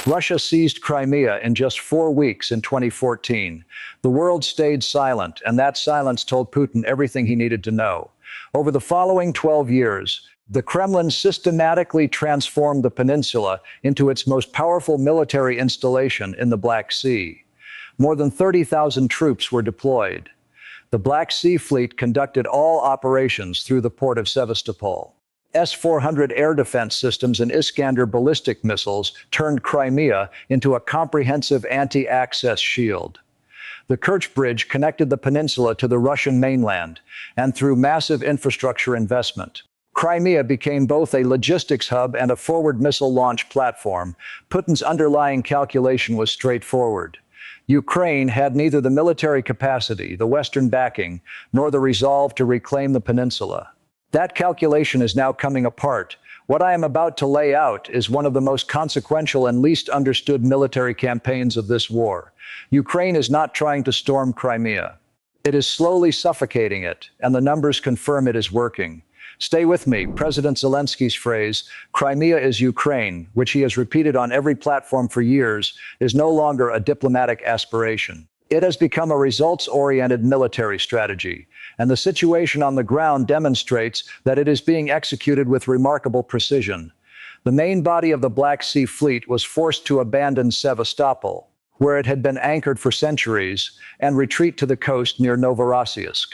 Russia seized Crimea in just 4 weeks in 2014. The world stayed silent, and that silence told Putin everything he needed to know. Over the following 12 years, the Kremlin systematically transformed the peninsula into its most powerful military installation in the Black Sea. More than 30,000 troops were deployed. The Black Sea Fleet conducted all operations through the port of Sevastopol. S-400 air defense systems and Iskander ballistic missiles turned Crimea into a comprehensive anti-access shield. The Kerch Bridge connected the peninsula to the Russian mainland, and through massive infrastructure investment, Crimea became both a logistics hub and a forward missile launch platform. Putin's underlying calculation was straightforward. Ukraine had neither the military capacity, the Western backing, nor the resolve to reclaim the peninsula. That calculation is now coming apart. What I am about to lay out is one of the most consequential and least understood military campaigns of this war. Ukraine is not trying to storm Crimea. It is slowly suffocating it, and the numbers confirm it is working. Stay with me. President Zelensky's phrase, "Crimea is Ukraine," which he has repeated on every platform for years, is no longer a diplomatic aspiration. It has become a results-oriented military strategy, and the situation on the ground demonstrates that it is being executed with remarkable precision. The main body of the Black Sea Fleet was forced to abandon Sevastopol, where it had been anchored for centuries, and retreat to the coast near Novorossiysk.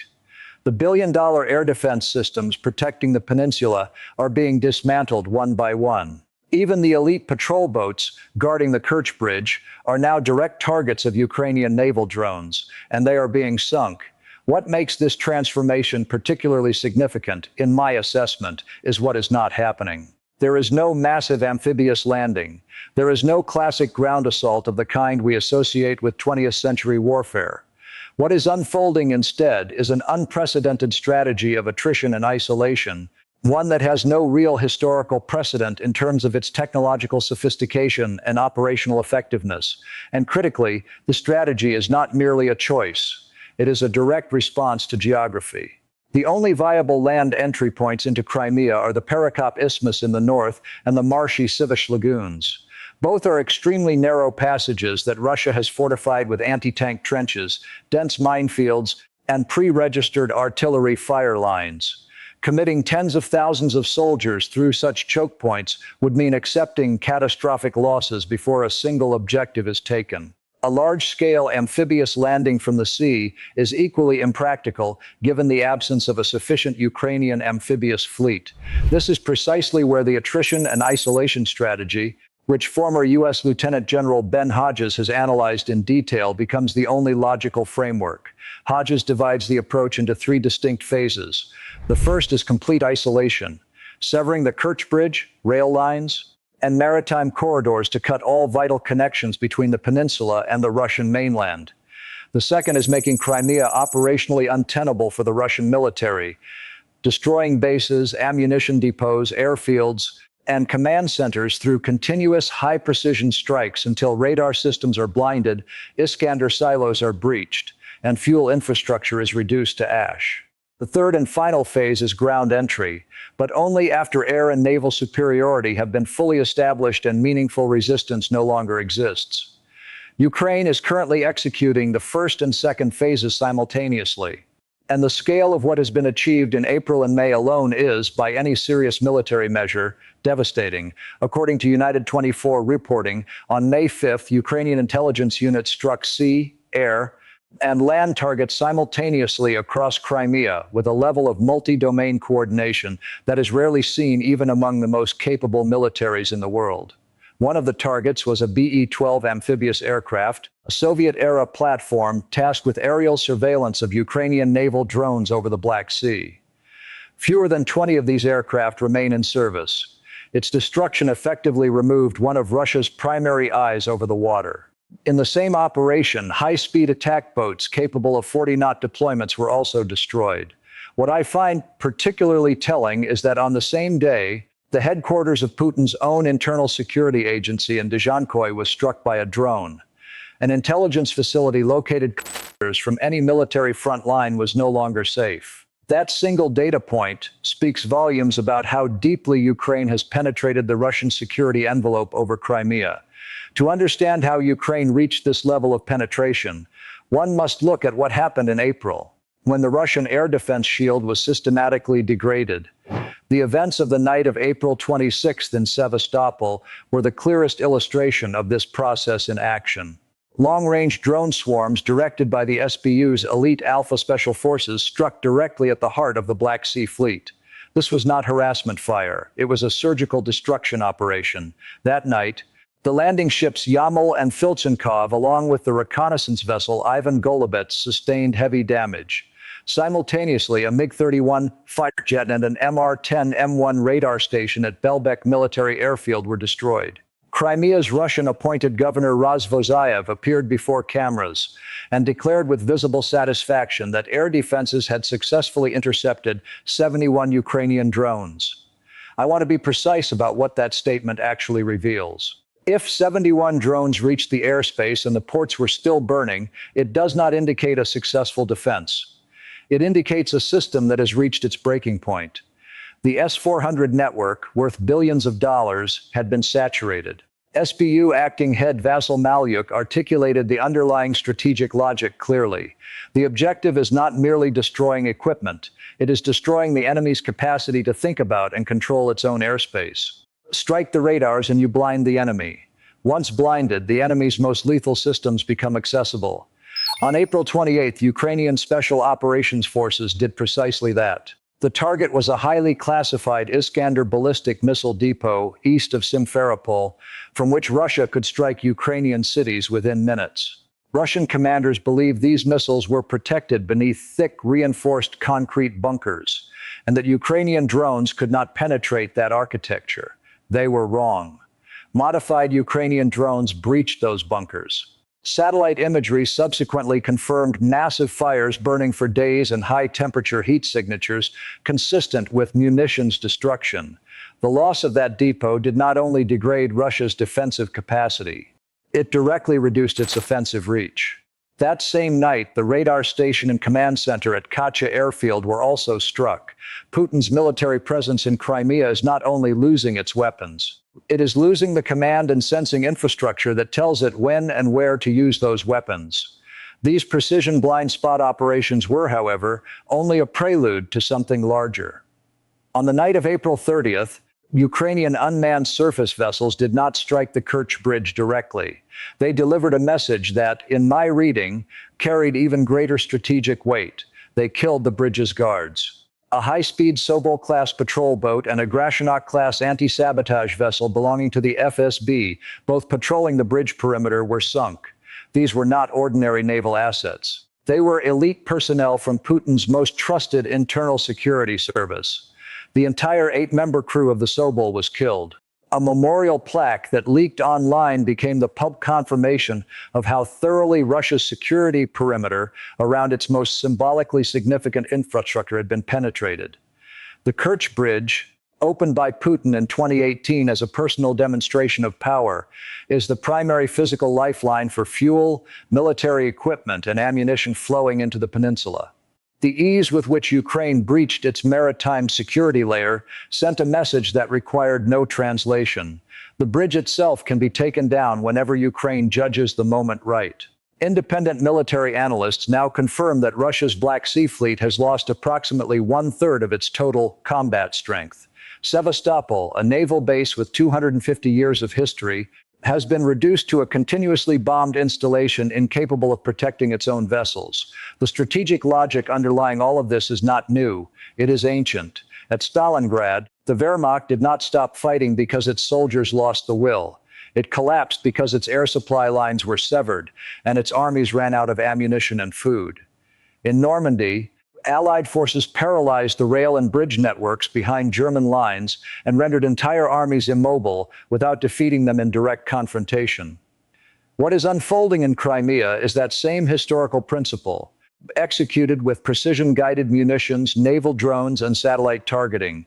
The billion-dollar air defense systems protecting the peninsula are being dismantled one by one. Even the elite patrol boats guarding the Kerch Bridge are now direct targets of Ukrainian naval drones, and they are being sunk. What makes this transformation particularly significant, in my assessment, is what is not happening. There is no massive amphibious landing. There is no classic ground assault of the kind we associate with 20th century warfare. What is unfolding instead is an unprecedented strategy of attrition and isolation, one that has no real historical precedent in terms of its technological sophistication and operational effectiveness. And critically, the strategy is not merely a choice. It is a direct response to geography. The only viable land entry points into Crimea are the Perekop Isthmus in the north and the marshy Sivash lagoons. Both are extremely narrow passages that Russia has fortified with anti-tank trenches, dense minefields, and pre-registered artillery fire lines. Committing tens of thousands of soldiers through such choke points would mean accepting catastrophic losses before a single objective is taken. A large-scale amphibious landing from the sea is equally impractical given the absence of a sufficient Ukrainian amphibious fleet. This is precisely where the attrition and isolation strategy, which former U.S. Lieutenant General Ben Hodges has analyzed in detail, becomes the only logical framework. Hodges divides the approach into three distinct phases. The first is complete isolation, severing the Kerch Bridge, rail lines, and maritime corridors to cut all vital connections between the peninsula and the Russian mainland. The second is making Crimea operationally untenable for the Russian military, destroying bases, ammunition depots, airfields, and command centers through continuous high-precision strikes until radar systems are blinded, Iskander silos are breached, and fuel infrastructure is reduced to ash. The third and final phase is ground entry, but only after air and naval superiority have been fully established and meaningful resistance no longer exists. Ukraine is currently executing the first and second phases simultaneously, and the scale of what has been achieved in April and May alone is, by any serious military measure, devastating. According to United 24 reporting, on May 5th, Ukrainian intelligence units struck sea, air, and land targets simultaneously across Crimea with a level of multi-domain coordination that is rarely seen even among the most capable militaries in the world. One of the targets was a BE-12 amphibious aircraft, a Soviet-era platform tasked with aerial surveillance of Ukrainian naval drones over the Black Sea. Fewer than 20 of these aircraft remain in service. Its destruction effectively removed one of Russia's primary eyes over the water. In the same operation, high-speed attack boats capable of 40-knot deployments were also destroyed. What I find particularly telling is that on the same day, the headquarters of Putin's own internal security agency in Dezhninsky was struck by a drone. An intelligence facility located kilometers from any military front line was no longer safe. That single data point speaks volumes about how deeply Ukraine has penetrated the Russian security envelope over Crimea. To understand how Ukraine reached this level of penetration, one must look at what happened in April, when the Russian air defense shield was systematically degraded. The events of the night of April 26th in Sevastopol were the clearest illustration of this process in action. Long-range drone swarms directed by the SBU's elite Alpha Special Forces struck directly at the heart of the Black Sea Fleet. This was not harassment fire. It was a surgical destruction operation. That night, the landing ships Yamel and Filchenkov, along with the reconnaissance vessel Ivan Golubets, sustained heavy damage. Simultaneously, a MiG-31 fighter jet and an MR-10 M1 radar station at Belbek military airfield were destroyed. Crimea's Russian-appointed governor Razvozayev appeared before cameras and declared with visible satisfaction that air defenses had successfully intercepted 71 Ukrainian drones. I want to be precise about what that statement actually reveals. If 71 drones reached the airspace and the ports were still burning, it does not indicate a successful defense. It indicates a system that has reached its breaking point. The S-400 network, worth billions of dollars, had been saturated. SBU acting head Vasil Malyuk articulated the underlying strategic logic clearly. The objective is not merely destroying equipment, it is destroying the enemy's capacity to think about and control its own airspace. Strike the radars and you blind the enemy. Once blinded, the enemy's most lethal systems become accessible. On April 28th, Ukrainian Special Operations Forces did precisely that. The target was a highly classified Iskander ballistic missile depot east of Simferopol, from which Russia could strike Ukrainian cities within minutes. Russian commanders believed these missiles were protected beneath thick, reinforced concrete bunkers, and that Ukrainian drones could not penetrate that architecture. They were wrong. Modified Ukrainian drones breached those bunkers. Satellite imagery subsequently confirmed massive fires burning for days and high-temperature heat signatures consistent with munitions destruction. The loss of that depot did not only degrade Russia's defensive capacity, it directly reduced its offensive reach. That same night, the radar station and command center at Kacha airfield were also struck. Putin's military presence in Crimea is not only losing its weapons, it is losing the command and sensing infrastructure that tells it when and where to use those weapons. These precision blind spot operations were, however, only a prelude to something larger. On the night of April 30th, Ukrainian unmanned surface vessels did not strike the Kerch Bridge directly. They delivered a message that, in my reading, carried even greater strategic weight. They killed the bridge's guards. A high-speed Sobol-class patrol boat and a Grashanok-class anti-sabotage vessel belonging to the FSB, both patrolling the bridge perimeter, were sunk. These were not ordinary naval assets. They were elite personnel from Putin's most trusted internal security service. The entire 8-member crew of the Sobol was killed. A memorial plaque that leaked online became the public confirmation of how thoroughly Russia's security perimeter around its most symbolically significant infrastructure had been penetrated. The Kerch Bridge, opened by Putin in 2018 as a personal demonstration of power, is the primary physical lifeline for fuel, military equipment, and ammunition flowing into the peninsula. The ease with which Ukraine breached its maritime security layer sent a message that required no translation. The bridge itself can be taken down whenever Ukraine judges the moment right. Independent military analysts now confirm that Russia's Black Sea Fleet has lost approximately one-third of its total combat strength. Sevastopol, a naval base with 250 years of history, has been reduced to a continuously bombed installation incapable of protecting its own vessels. The strategic logic underlying all of this is not new, it is ancient. At Stalingrad, the Wehrmacht did not stop fighting because its soldiers lost the will. It collapsed because its air supply lines were severed, and its armies ran out of ammunition and food. In Normandy, Allied forces paralyzed the rail and bridge networks behind German lines and rendered entire armies immobile without defeating them in direct confrontation. What is unfolding in Crimea is that same historical principle, executed with precision-guided munitions, naval drones, and satellite targeting.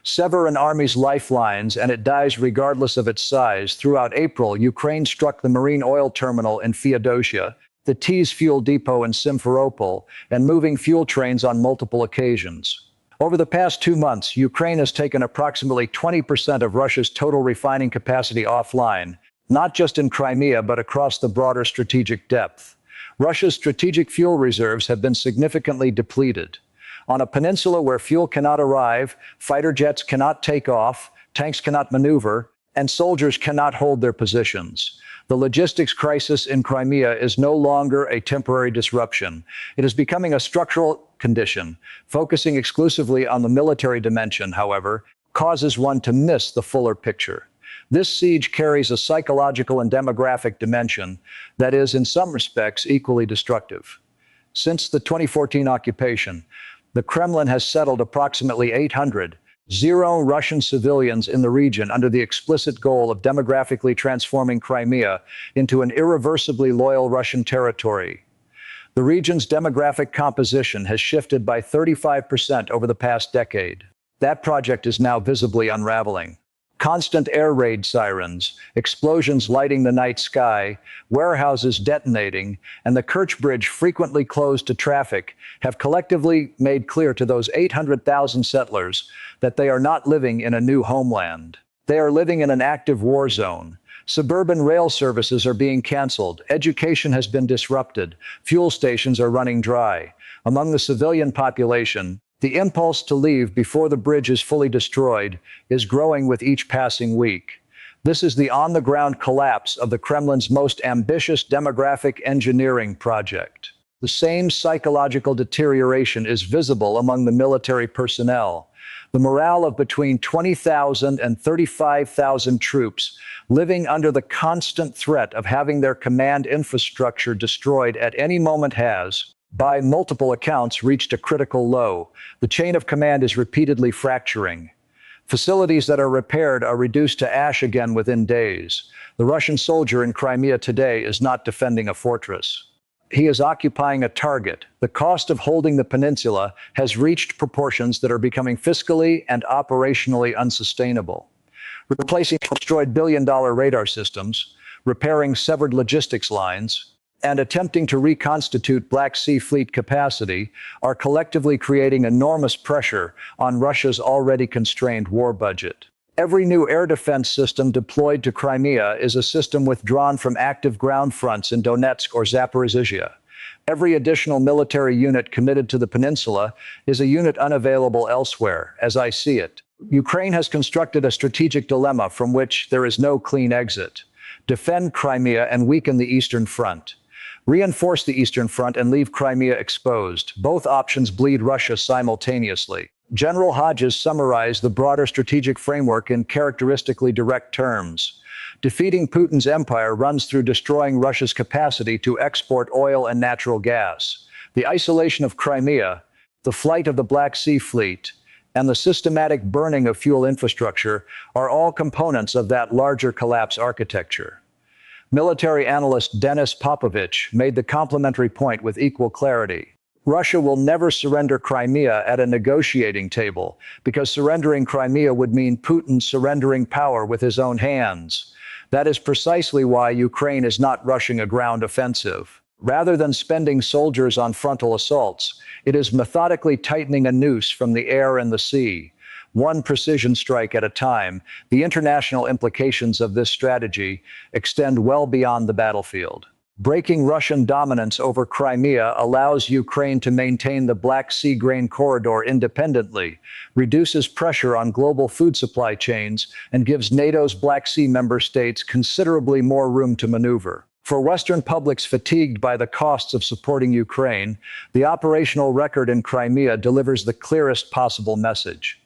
Sever an army's lifelines and it dies regardless of its size. Throughout April, Ukraine struck the marine oil terminal in Feodosia, the T's fuel depot in Simferopol, and moving fuel trains on multiple occasions. Over the past 2 months, Ukraine has taken approximately 20% of Russia's total refining capacity offline, not just in Crimea, but across the broader strategic depth. Russia's strategic fuel reserves have been significantly depleted. On a peninsula where fuel cannot arrive, fighter jets cannot take off, tanks cannot maneuver, and soldiers cannot hold their positions. The logistics crisis in Crimea is no longer a temporary disruption. It is becoming a structural condition. Focusing exclusively on the military dimension, however, causes one to miss the fuller picture. This siege carries a psychological and demographic dimension that is, in some respects, equally destructive. Since the 2014 occupation, the Kremlin has settled approximately 800 Russian civilians in the region under the explicit goal of demographically transforming Crimea into an irreversibly loyal Russian territory. The region's demographic composition has shifted by 35% over the past decade. That project is now visibly unraveling. Constant air raid sirens, explosions lighting the night sky, warehouses detonating, and the Kerch Bridge frequently closed to traffic have collectively made clear to those 800,000 settlers that they are not living in a new homeland. They are living in an active war zone. Suburban rail services are being canceled, education has been disrupted, fuel stations are running dry. Among the civilian population, the impulse to leave before the bridge is fully destroyed is growing with each passing week. This is the on-the-ground collapse of the Kremlin's most ambitious demographic engineering project. The same psychological deterioration is visible among the military personnel. The morale of between 20,000 and 35,000 troops living under the constant threat of having their command infrastructure destroyed at any moment has, by multiple accounts, reached a critical low. The chain of command is repeatedly fracturing. Facilities that are repaired are reduced to ash again within days. The Russian soldier in Crimea today is not defending a fortress. He is occupying a target. The cost of holding the peninsula has reached proportions that are becoming fiscally and operationally unsustainable. Replacing destroyed billion-dollar radar systems, repairing severed logistics lines, and attempting to reconstitute Black Sea Fleet capacity are collectively creating enormous pressure on Russia's already constrained war budget. Every new air defense system deployed to Crimea is a system withdrawn from active ground fronts in Donetsk or Zaporizhzhia. Every additional military unit committed to the peninsula is a unit unavailable elsewhere, as I see it. Ukraine has constructed a strategic dilemma from which there is no clean exit. Defend Crimea and weaken the Eastern Front. Reinforce the Eastern Front and leave Crimea exposed. Both options bleed Russia simultaneously. General Hodges summarized the broader strategic framework in characteristically direct terms. Defeating Putin's empire runs through destroying Russia's capacity to export oil and natural gas. The isolation of Crimea, the flight of the Black Sea Fleet, and the systematic burning of fuel infrastructure are all components of that larger collapse architecture. Military analyst Denis Popovich made the complementary point with equal clarity. Russia will never surrender Crimea at a negotiating table, because surrendering Crimea would mean Putin surrendering power with his own hands. That is precisely why Ukraine is not rushing a ground offensive. Rather than spending soldiers on frontal assaults, it is methodically tightening a noose from the air and the sea. One precision strike at a time. The international implications of this strategy extend well beyond the battlefield. Breaking Russian dominance over Crimea allows Ukraine to maintain the Black Sea grain corridor independently, reduces pressure on global food supply chains, and gives NATO's Black Sea member states considerably more room to maneuver. For Western publics fatigued by the costs of supporting Ukraine, the operational record in Crimea delivers the clearest possible message.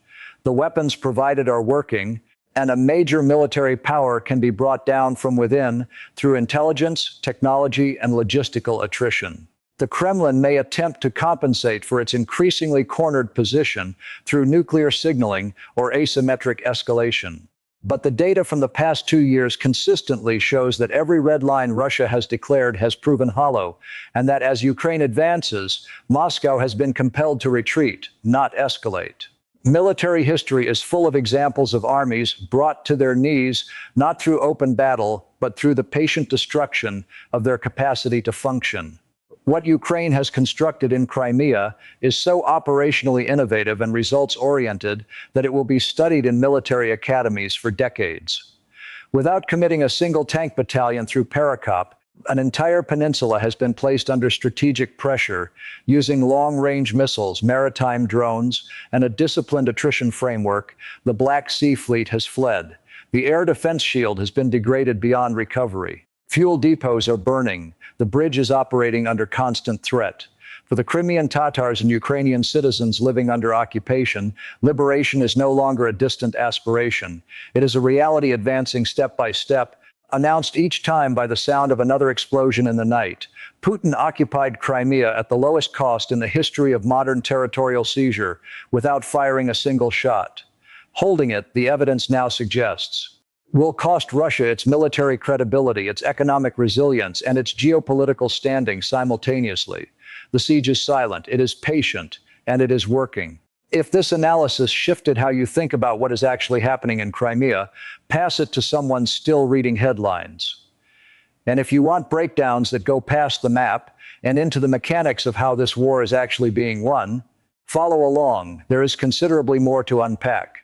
The weapons provided are working, and a major military power can be brought down from within through intelligence, technology, and logistical attrition. The Kremlin may attempt to compensate for its increasingly cornered position through nuclear signaling or asymmetric escalation. But the data from the past 2 years consistently shows that every red line Russia has declared has proven hollow, and that as Ukraine advances, Moscow has been compelled to retreat, not escalate. Military history is full of examples of armies brought to their knees, not through open battle, but through the patient destruction of their capacity to function. What Ukraine has constructed in Crimea is so operationally innovative and results-oriented that it will be studied in military academies for decades. Without committing a single tank battalion through Perekop, an entire peninsula has been placed under strategic pressure using long-range missiles, maritime drones, and a disciplined attrition framework. The Black Sea Fleet has fled. The air defense shield has been degraded beyond recovery. Fuel depots are burning. The bridge is operating under constant threat. For the Crimean Tatars and Ukrainian citizens living under occupation, liberation is no longer a distant aspiration. It is a reality advancing step by step, announced each time by the sound of another explosion in the night. Putin occupied Crimea at the lowest cost in the history of modern territorial seizure, without firing a single shot. Holding it, the evidence now suggests, will cost Russia its military credibility, its economic resilience, and its geopolitical standing simultaneously. The siege is silent, it is patient, and it is working. If this analysis shifted how you think about what is actually happening in Crimea, pass it to someone still reading headlines. And if you want breakdowns that go past the map and into the mechanics of how this war is actually being won, follow along. There is considerably more to unpack.